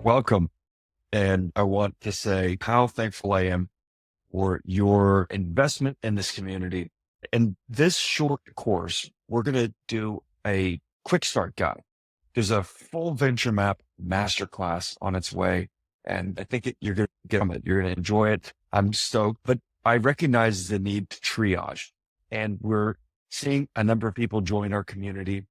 welcome. And I want to say how thankful I am for your investment in this community. In this short course, we're going to do a quick start guide. There's a full VentureMap masterclass on its way, and I think you're going to get from it. You're going to enjoy it. I'm stoked, but I recognize the need to triage, and we're seeing a number of people join our community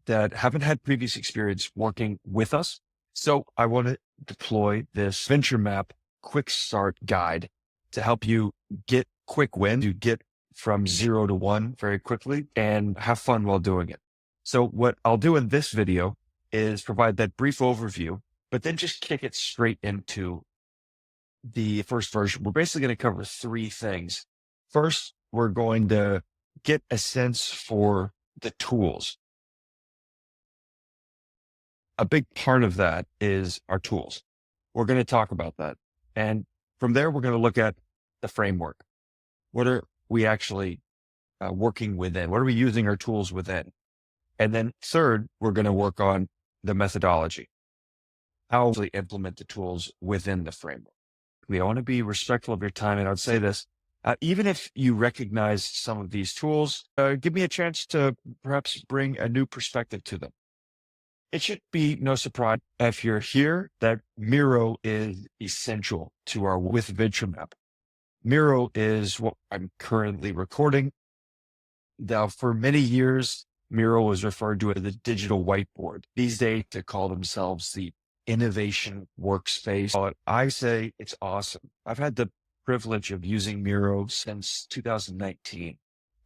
that haven't had previous experience working with us. So I want to deploy this VentureMap quick start guide to help you get quick wins. You get from 0 to 1 very quickly and have fun while doing it. So what I'll do in this video is provide that brief overview, but then just kick it straight into the first version. We're basically going to cover three things. First, we're going to get a sense for the tools. A big part of that is our tools. We're going to talk about that. And from there, we're going to look at the framework. What are we actually working within? What are we using our tools within? And then third, we're going to work on the methodology, how to implement the tools within the framework. I want to be respectful of your time. And I'd say this, even if you recognize some of these tools, give me a chance to perhaps bring a new perspective to them. It should be no surprise if you're here that Miro is essential to our with VentureMap. Miro is what I'm currently recording. Now, for many years, Miro was referred to as the digital whiteboard. These days, they call themselves the innovation workspace. But I say it's awesome. I've had the privilege of using Miro since 2019,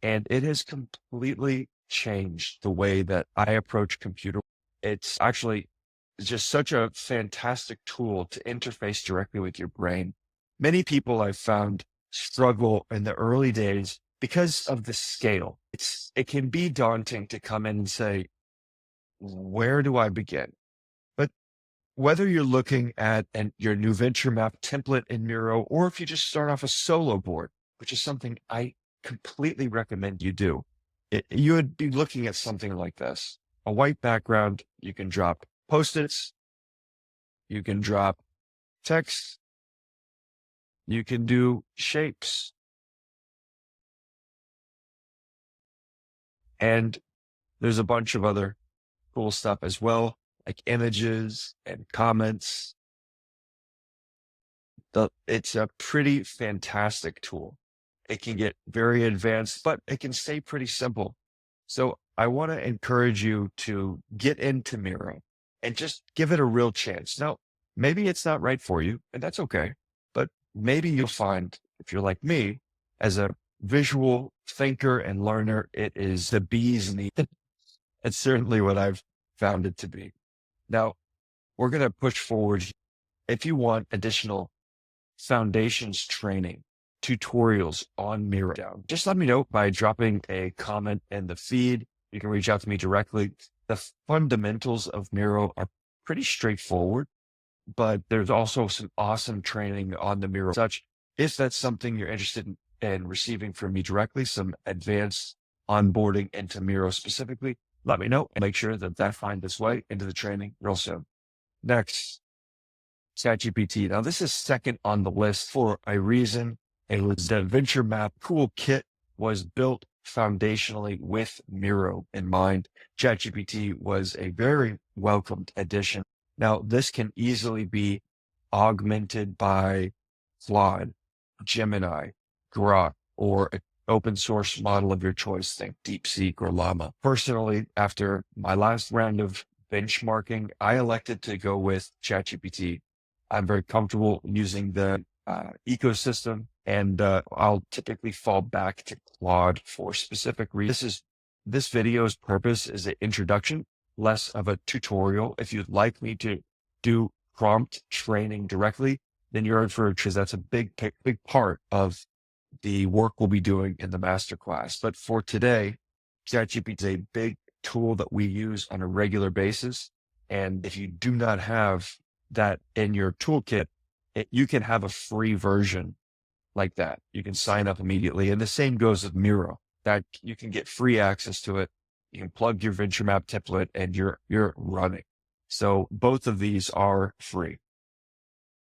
and it has completely changed the way that I approach computer. It's actually just such a fantastic tool to interface directly with your brain. Many people I've found struggle in the early days because of the scale. It can be daunting to come in and say, where do I begin? But whether you're looking at your new VentureMap template in Miro, or if you just start off a solo board, which is something I completely recommend you do, you would be looking at something like this. A white background, you can drop Post-its, you can drop text, you can do shapes. And there's a bunch of other cool stuff as well, like images and comments. It's a pretty fantastic tool. It can get very advanced, but it can stay pretty simple. So I want to encourage you to get into Miro and just give it a real chance. Now, maybe it's not right for you, and that's okay. But maybe you'll find, if you're like me, as a visual thinker and learner, it is the bee's knees. It's certainly what I've found it to be. Now, we're going to push forward. If you want additional foundations training, tutorials on Miro, just let me know by dropping a comment in the feed. You can reach out to me directly. The fundamentals of Miro are pretty straightforward, but there's also some awesome training on the Miro. Such, if that's something you're interested in receiving from me directly, some advanced onboarding into Miro specifically, let me know and make sure that finds its way into the training real soon. Next, ChatGPT. Now, this is second on the list for a reason. It was the VentureMap toolkit was built foundationally with Miro in mind. ChatGPT was a very welcomed addition. Now, this can easily be augmented by Claude, Gemini, Grok, or an open source model of your choice, think DeepSeek or Llama. Personally, after my last round of benchmarking, I elected to go with ChatGPT. I'm very comfortable using the ecosystem, and I'll typically fall back to Claude for specific reasons. This video's purpose is an introduction, less of a tutorial. If you'd like me to do prompt training directly, then you're in for it, because that's a big part of the work we'll be doing in the masterclass. But for today, ChatGPT is a big tool that we use on a regular basis. And if you do not have that in your toolkit, you can have a free version like that. You can sign up immediately. And the same goes with Miro, that you can get free access to it. You can plug your VentureMap template and you're running. So both of these are free.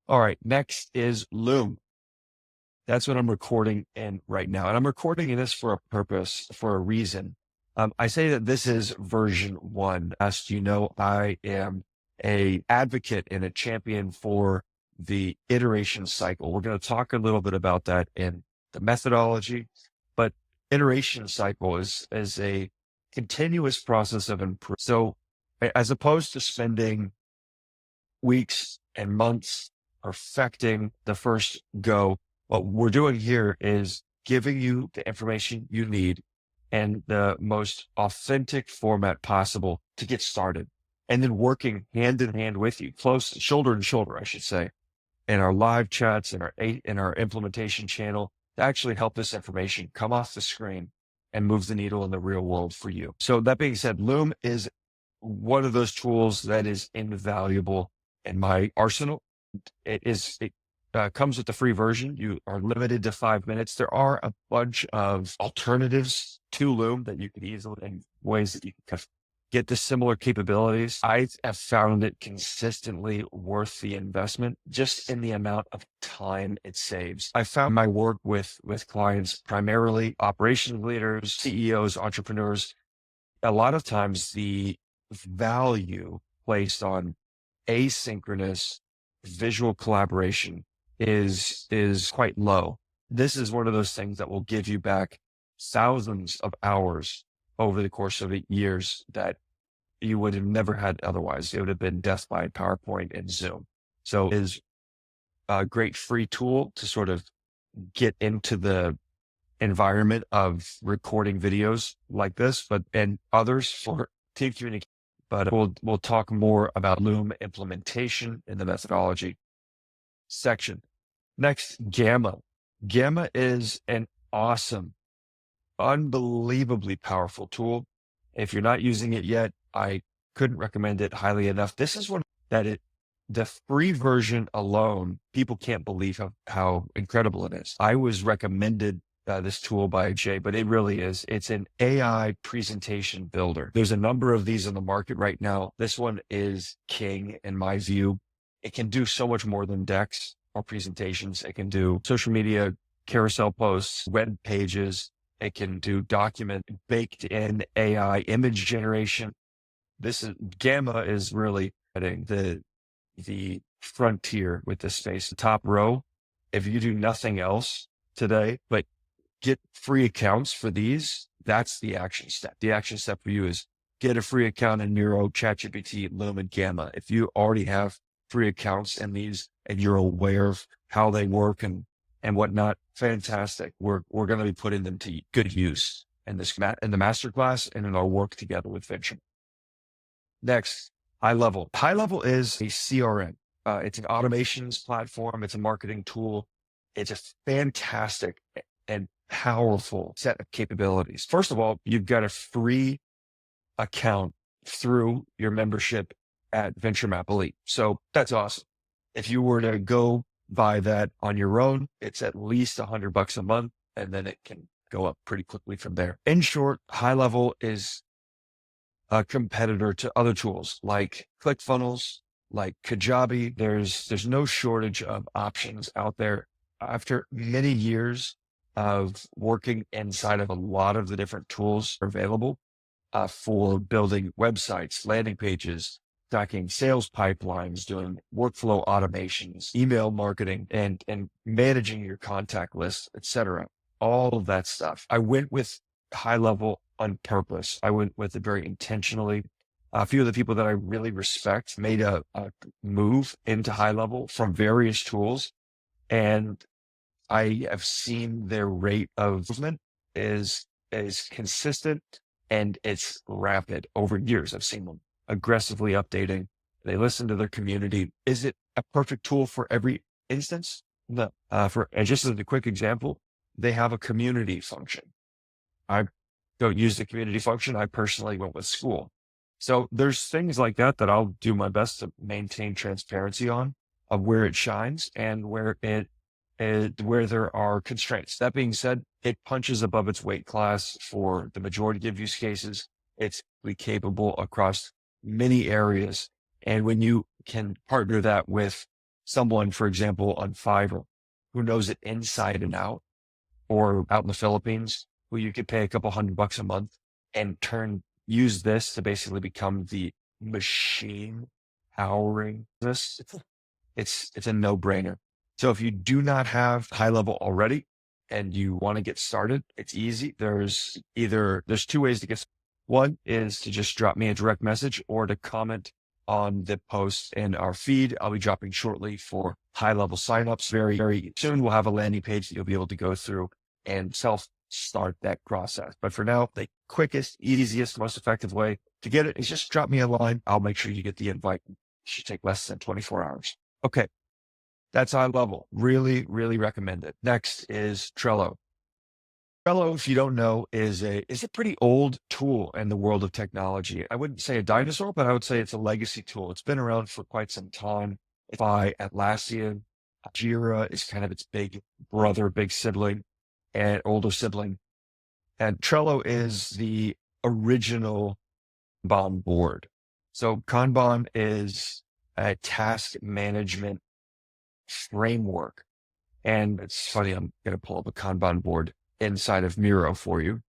All right, next is Loom. That's what I'm recording in right now. And I'm recording in this for a purpose, for a reason. I say that this is version 1. As you know, I am a advocate and a champion for the iteration cycle. We're going to talk a little bit about that in the methodology, but iteration cycle is a continuous process of improvement. So as opposed to spending weeks and months perfecting the first go, what we're doing here is giving you the information you need and the most authentic format possible to get started. And then working hand in hand with you, close, shoulder to shoulder, I should say, in our live chats, in our implementation channel, to actually help this information come off the screen and move the needle in the real world for you. So that being said, Loom is one of those tools that is invaluable in my arsenal. It comes with the free version. You are limited to 5 minutes. There are a bunch of alternatives to Loom that you could easily, in ways that you can get the similar capabilities. I have found it consistently worth the investment just in the amount of time it saves. I found my work with clients, primarily operations leaders, CEOs, entrepreneurs, a lot of times the value placed on asynchronous visual collaboration is quite low. This is one of those things that will give you back thousands of hours over the course of years that you would have never had otherwise. It would have been death by PowerPoint and Zoom. So it is a great free tool to sort of get into the environment of recording videos like this, and others for team communication. But we'll talk more about Loom implementation in the methodology section. Next, Gamma. Gamma is an awesome, unbelievably powerful tool. If you're not using it yet, I couldn't recommend it highly enough. This is one that the free version alone, people can't believe how incredible it is. I was recommended this tool by Jay, but it really is. It's an AI presentation builder. There's a number of these in the market right now. This one is king in my view. It can do so much more than decks or presentations. It can do social media, carousel posts, web pages. It can do document baked in AI image generation. Gamma is really hitting the frontier with this space. The top row, if you do nothing else today, but get free accounts for these, that's the action step. The action step for you is get a free account in Miro, ChatGPT, Loom, and Gamma. If you already have free accounts in these and you're aware of how they work and whatnot, fantastic. We're going to be putting them to good use in the masterclass and in our work together with Venture. Next, High Level. High Level is a CRM. It's an automations platform. It's a marketing tool. It's a fantastic and powerful set of capabilities. First of all, you've got a free account through your membership at VentureMap Elite. So that's awesome. If you were to go buy that on your own, it's at least $100 a month, and then it can go up pretty quickly from there. In short, High Level is a competitor to other tools like ClickFunnels, like Kajabi. There's no shortage of options out there. After many years of working inside of a lot of the different tools available for building websites, landing pages, tracking sales pipelines, doing workflow automations, email marketing, and managing your contact list, etc. All of that stuff. I went with High Level on purpose. I went with it very intentionally. A few of the people that I really respect made a move into High Level from various tools, and I have seen their rate of movement is consistent and it's rapid over years. I've seen them aggressively updating. They listen to their community. Is it a perfect tool for every instance? No. And just as a quick example, they have a community function. I don't use the community function. I personally went with school. So there's things like that I'll do my best to maintain transparency on, of where it shines and where there are constraints. That being said, it punches above its weight class for the majority of use cases. It's capable across many areas And when you can partner that with someone, for example, on Fiverr, who knows it inside and out, or out in the Philippines, who you could pay a couple $100 a month and use this to basically become the machine powering this, it's a no-brainer. So if you do not have high level already and you want to get started, it's easy. There's two ways to get started. One is to just drop me a direct message or to comment on the post in our feed. I'll be dropping shortly for high level signups. Very, very soon we'll have a landing page that you'll be able to go through and self-start that process. But for now, the quickest, easiest, most effective way to get it is just drop me a line. I'll make sure you get the invite. It should take less than 24 hours. Okay. That's high level. Really, really recommend it. Next is Trello. Trello, if you don't know, is a pretty old tool in the world of technology. I wouldn't say a dinosaur, but I would say it's a legacy tool. It's been around for quite some time. It's by Atlassian. Jira is kind of its big brother, big sibling, and older sibling. And Trello is the original Kanban board. So Kanban is a task management framework. And it's funny, I'm going to pull up a Kanban board inside of Miro for you.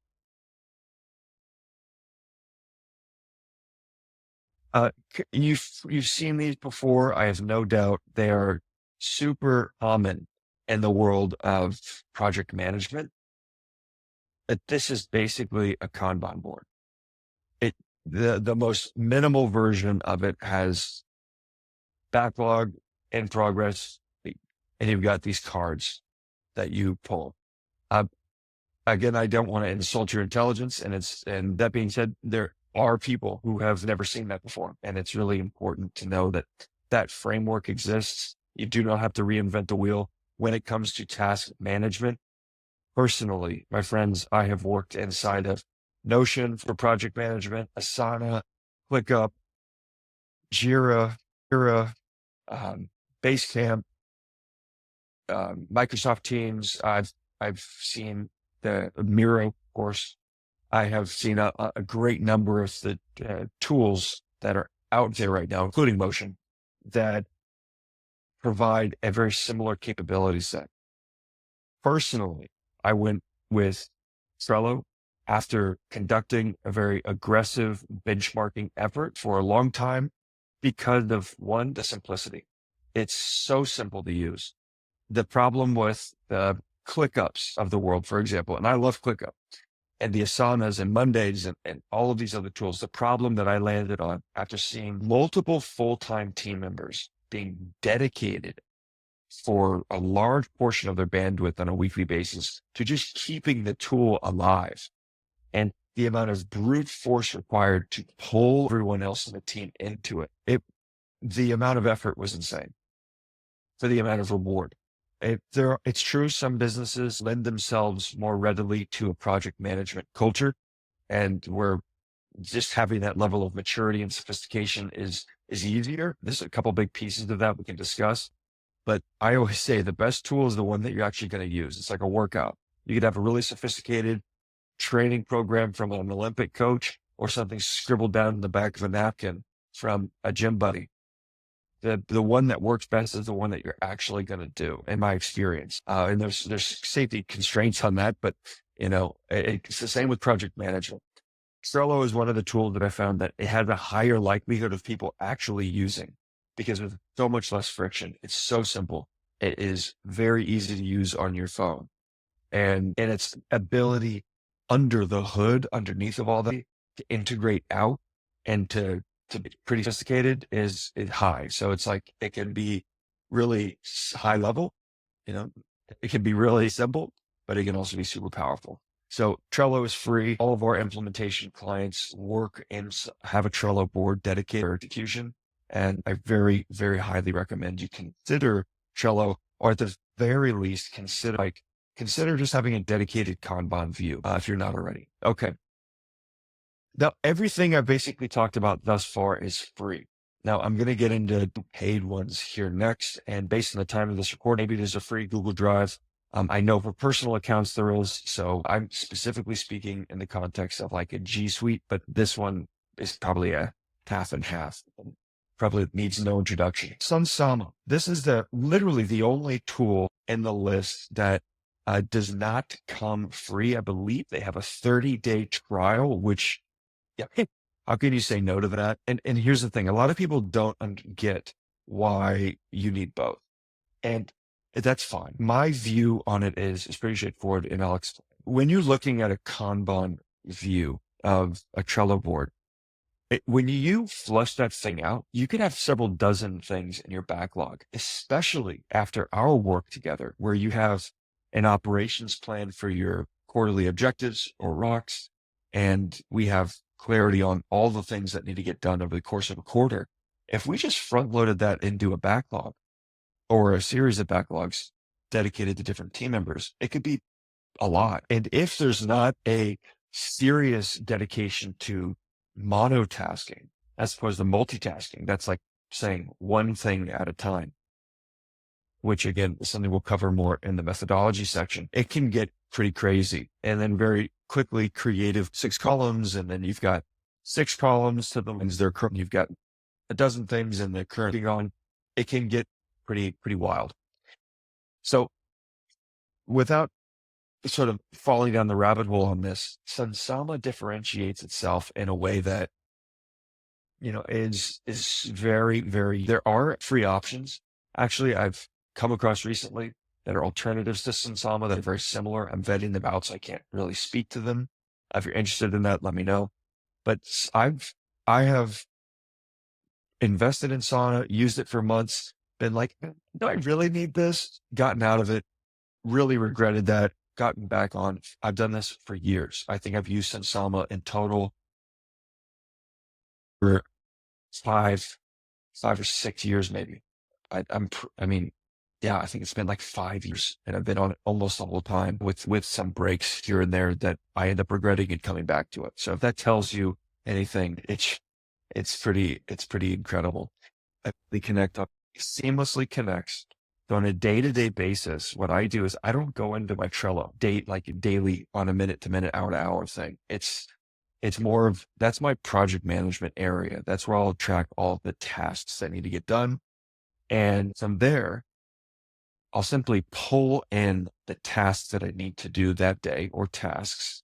You've seen these before. I have no doubt they are super common in the world of project management. This is basically a Kanban board. The most minimal version of it has backlog, in progress, and you've got these cards that you pull. Again, I don't want to insult your intelligence, and that being said, there are people who have never seen that before, and it's really important to know that that framework exists. You do not have to reinvent the wheel when it comes to task management. Personally, my friends, I have worked inside of Notion for project management, Asana, ClickUp, Jira, Basecamp, Microsoft Teams. I've seen the Miro, of course. I have seen a great number of the tools that are out there right now, including Motion, that provide a very similar capability set. Personally, I went with Trello after conducting a very aggressive benchmarking effort for a long time because of, one, the simplicity. It's so simple to use. The problem with the ClickUps of the world, for example, and I love ClickUp, and the Asanas and Mondays and all of these other tools, the problem that I landed on after seeing multiple full-time team members being dedicated for a large portion of their bandwidth on a weekly basis to just keeping the tool alive, and the amount of brute force required to pull everyone else in the team into it, the amount of effort was insane for the amount of reward. It's true, some businesses lend themselves more readily to a project management culture, and where just having that level of maturity and sophistication is easier. There's a couple big pieces of that we can discuss. But I always say the best tool is the one that you're actually going to use. It's like a workout. You could have a really sophisticated training program from an Olympic coach or something scribbled down in the back of a napkin from a gym buddy. The one that works best is the one that you're actually going to do, in my experience. And there's safety constraints on that, but it's the same with project management. Trello is one of the tools that I found that it had a higher likelihood of people actually using because of so much less friction. It's so simple. It is very easy to use on your phone, and its ability under the hood, underneath of all that, to integrate out and to be pretty sophisticated is high. So it's like, it can be really high level, it can be really simple, but it can also be super powerful. So Trello is free. All of our implementation clients work and have a Trello board dedicated for execution. And I very, very highly recommend you consider Trello, or at the very least, consider just having a dedicated Kanban view if you're not already. Okay. Now, everything I've basically talked about thus far is free. Now, I'm going to get into paid ones here next. And based on the time of this recording, maybe there's a free Google Drive. I know for personal accounts there is. So I'm specifically speaking in the context of like a G Suite, but this one is probably a half and half. probably needs no introduction. Sunsama. This is literally the only tool in the list that does not come free. I believe they have a 30-day trial, which, yeah, how can you say no to that? And here's the thing. A lot of people don't get why you need both. And that's fine. My view on it is pretty straightforward, and I'll explain. When you're looking at a Kanban view of a Trello board, when you flush that thing out, you can have several dozen things in your backlog, especially after our work together, where you have an operations plan for your quarterly objectives or rocks, and we have clarity on all the things that need to get done over the course of a quarter. If we just front loaded that into a backlog or a series of backlogs dedicated to different team members, it could be a lot. And if there's not a serious dedication to monotasking as opposed to multitasking, that's like saying one thing at a time, which again is something we'll cover more in the methodology section. It can get pretty crazy. And then very quickly creative 6 columns. And then you've got 6 columns to the ones they're current. You've got a dozen things in the current on. It can get pretty wild. So without sort of falling down the rabbit hole on this, Sunsama differentiates itself in a way that, is very, there are free options. Actually, I've come across recently that are alternatives to Sunsama that are very similar. I'm vetting them out, so I can't really speak to them. If you're interested in that, let me know. But I have invested in Sauna, used it for months, been like, do I really need this? Gotten out of it, really regretted that, gotten back on. I've done this for years. I think I've used Sunsama in total for five or 6 years, maybe. I think it's been like 5 years, and I've been on it almost the whole time with some breaks here and there that I end up regretting and coming back to it. So if that tells you anything, it's pretty incredible. They connect up, seamlessly connects. So on a day-to-day basis, what I do is I don't go into my Trello daily on a minute-to-minute, hour-to-hour thing. It's more of, that's my project management area. That's where I'll track all the tasks that need to get done. And from there, I'll simply pull in the tasks that I need to do that day, or tasks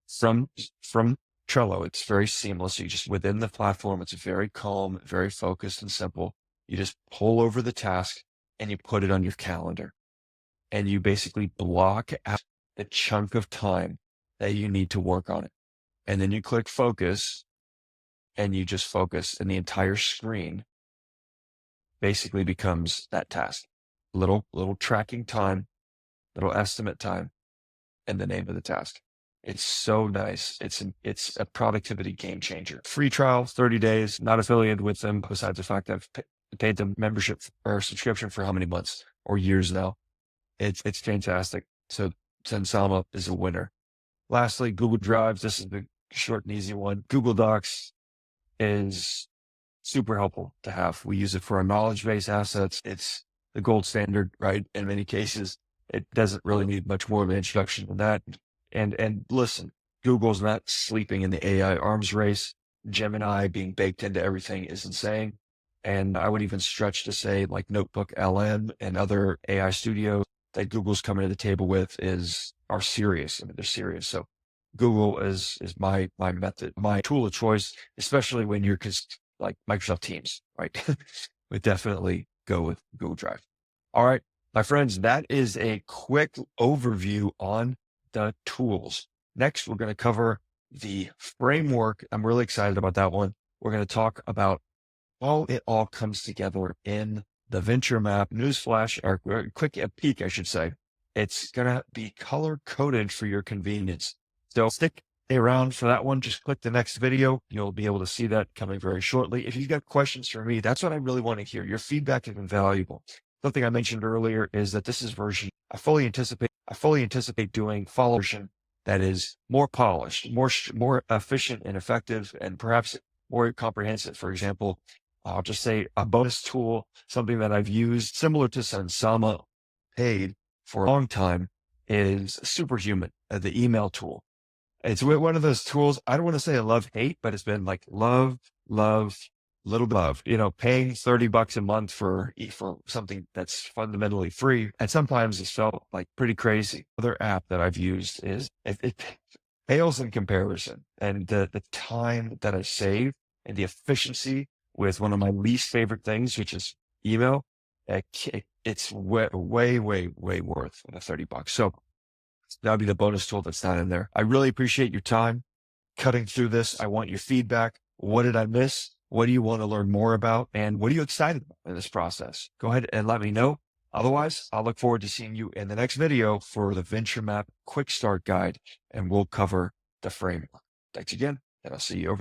from Trello. It's very seamless. You just, within the platform, it's very calm, very focused and simple. You just pull over the task and you put it on your calendar, and you basically block out the chunk of time that you need to work on it. And then you click focus, and you just focus, and the entire screen basically becomes that task. Little tracking time, little estimate time, and the name of the task. It's so nice. It's a productivity game changer. Free trial, 30 days, not affiliated with them, besides the fact I've paid them membership or subscription for how many months or years now. It's fantastic. So Sunsama is a winner. Lastly, Google Drive. This is the short and easy one. Google Docs is super helpful to have. We use it for our knowledge-based assets. It's the gold standard, right? In many cases, it doesn't really need much more of an introduction than that. And listen, Google's not sleeping in the AI arms race. Gemini being baked into everything is insane. And I would even stretch to say, like, Notebook LM and other AI studios that Google's coming to the table with are serious. I mean, they're serious. So Google is my method, my tool of choice, especially when you're like Microsoft Teams, right? We definitely go with Google Drive. All right, my friends, that is a quick overview on the tools. Next, we're going to cover the framework. I'm really excited about that one. We're going to talk about how it all comes together in the VentureMap newsflash, or quick peek, I should say. It's going to be color coded for your convenience. So stick around for that one. Just click the next video. You'll be able to see that coming very shortly. If you've got questions for me, that's what I really want to hear. Your feedback has been valuable. Something I mentioned earlier is that this is version I fully anticipate doing follow version that is more polished, more efficient and effective, and perhaps more comprehensive. For example, I'll just say a bonus tool, something that I've used similar to Sunsama, paid for a long time, is Superhuman, the email tool. It's one of those tools, I don't want to say I love, hate, but it's been like love, little bit of, paying $30 a month for something that's fundamentally free. And sometimes it's felt like pretty crazy. Other app that I've used is it pales in comparison. And the time that I save and the efficiency with one of my least favorite things, which is email, it's way, way, way, way worth the $30. So that'll be the bonus tool that's not in there. I really appreciate your time cutting through this. I want your feedback. What did I miss? What do you want to learn more about? And what are you excited about in this process? Go ahead and let me know. Otherwise, I'll look forward to seeing you in the next video for the VentureMap Quick Start Guide, and we'll cover the framework. Thanks again, and I'll see you over